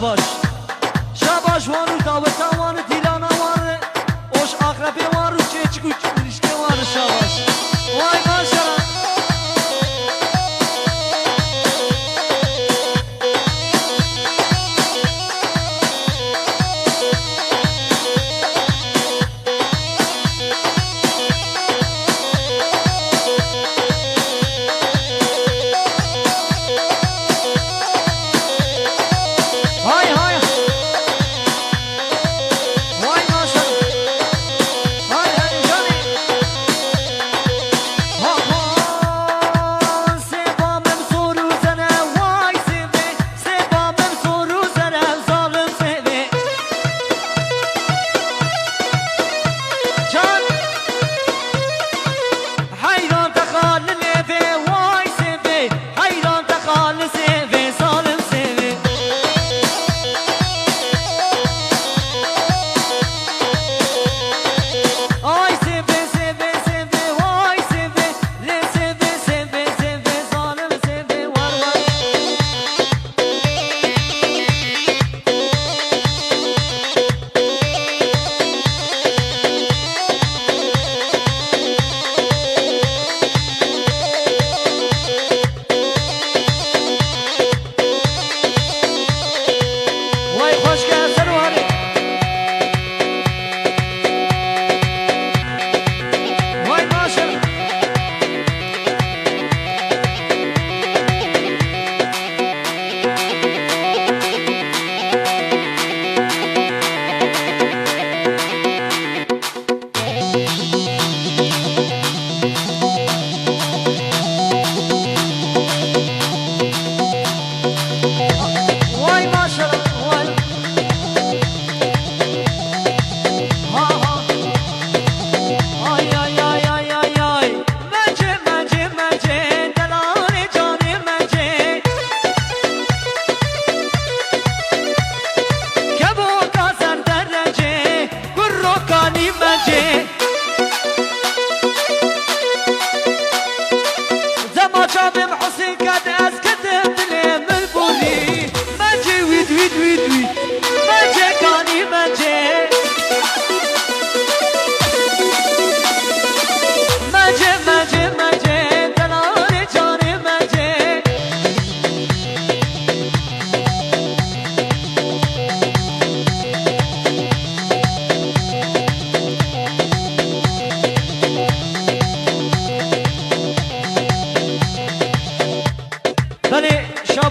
شاباش شاباش وانو داوتا وانو دیلانا وانو اوش اقربی وانو چیچگو چیشکی وانو شاباش وای ماشالله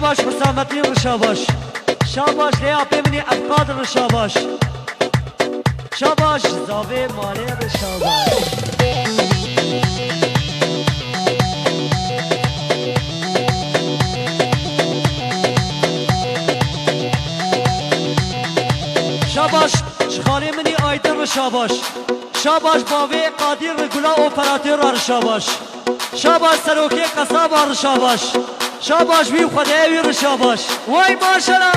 شاباش حسامتی شاباش شاباش لیا بمنی افقاد شاباش شاباش زاوی مالی شاباش شاباش شخالی منی آیدر شاباش شاباش باوی قادر گلا اپراتور شاباش شاباش سروکی قصاب شاباش شاباش بی خدای ویر شاباش وای ماشالله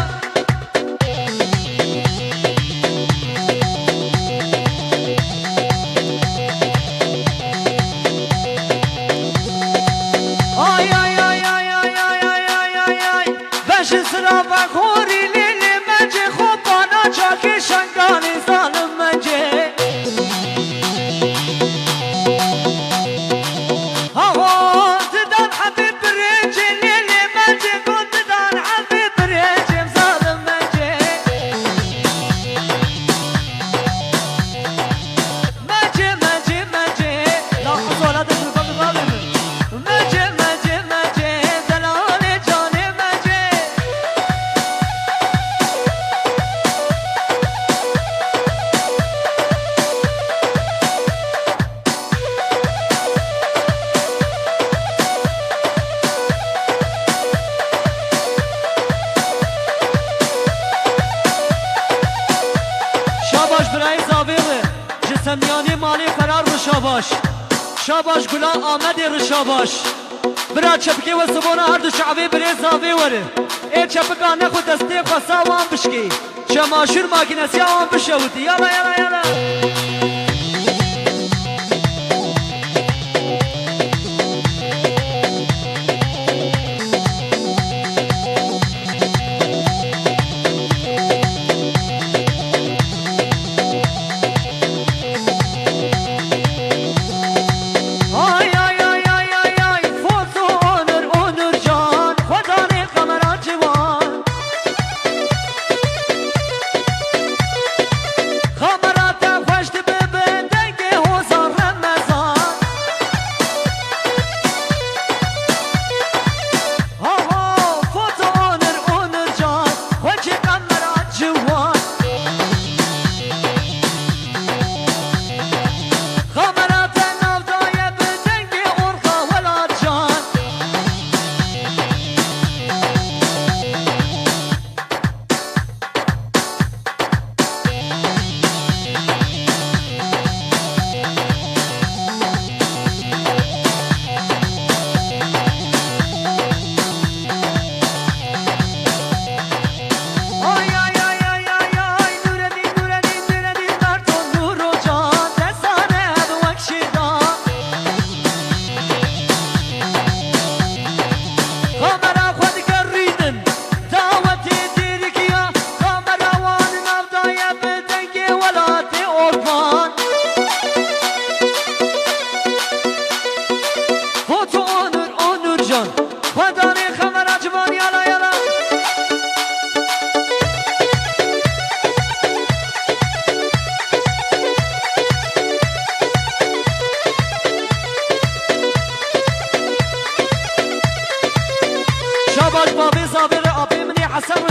آی آی آی آی آی آی آی آی آی بش سرا و خوری لیلی منجه خوب بانا چاکی شنگانی ظالم منجه سمیانی مالی فرار رو شاباش شاباش گلا آمد رو شاباش برا چپکی و سبونه هر دو شعبی بری زاوی وره ای چپکانه خود دستی خواستا وان بشکی شماشور ماکینسی وان بشوتی یالا یالا یالا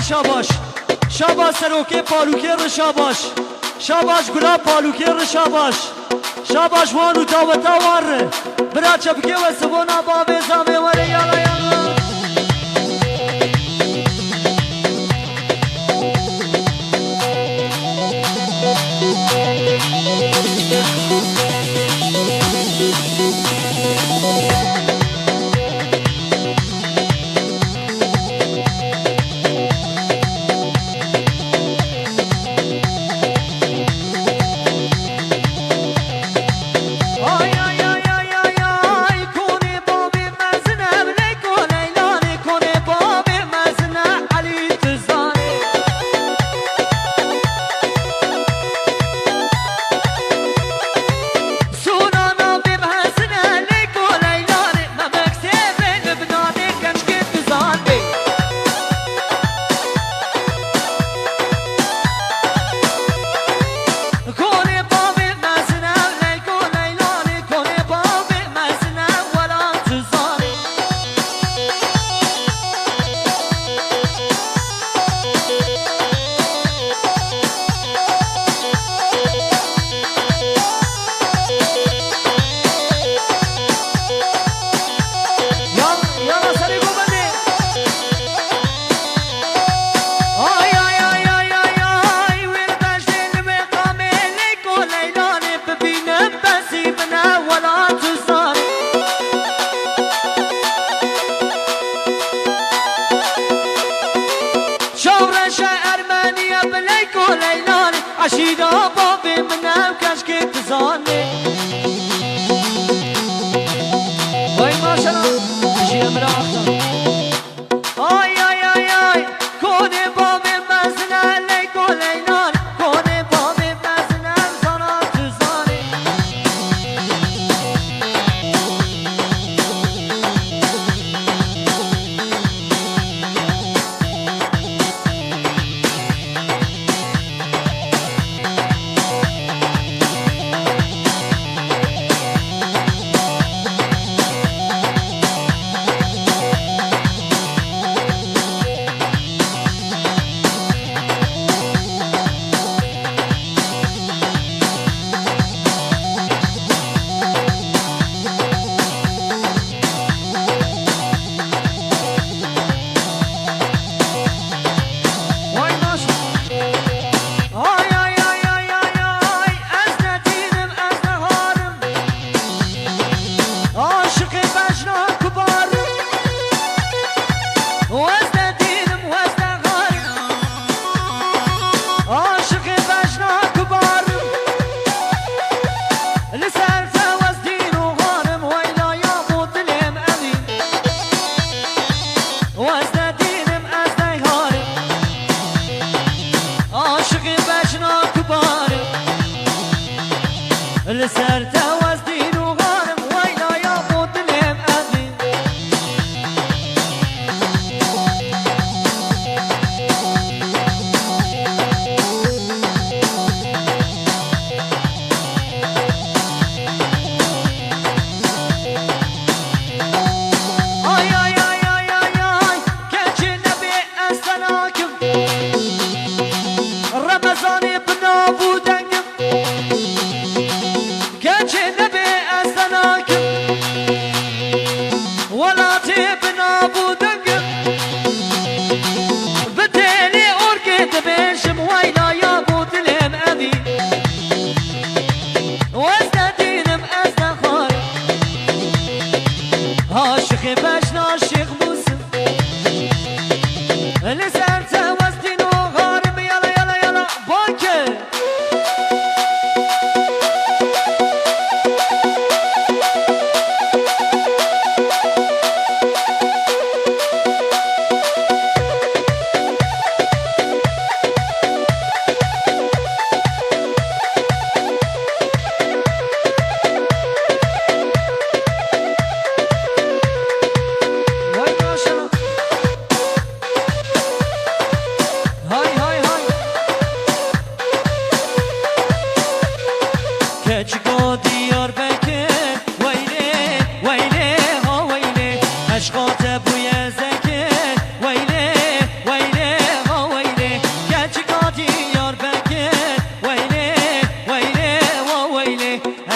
شاباش شاباش سروکی پالوکی رو شاباش شاباش گلا پالوکی رو شاباش شاباش وانو داوتا واره برا چپکی و سبونا بابی زامی وره یالا یالا عشيدا بابي منا وكاشكي تزاني وي ما شاء الله شي امرأة اي اي اي اي كوني بابي مزنا ليكو ليلان كوني بابي مزنا زنا تزاني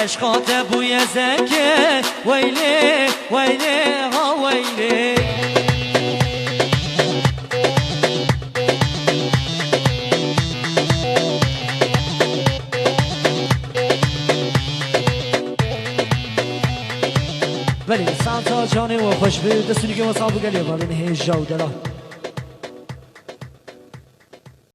عشقات بوی زکه ویلی ویلی ها ویلی ولی سانتا جانه و خوش به دستونی که واسه بگلی بالین هیچ جاو دلا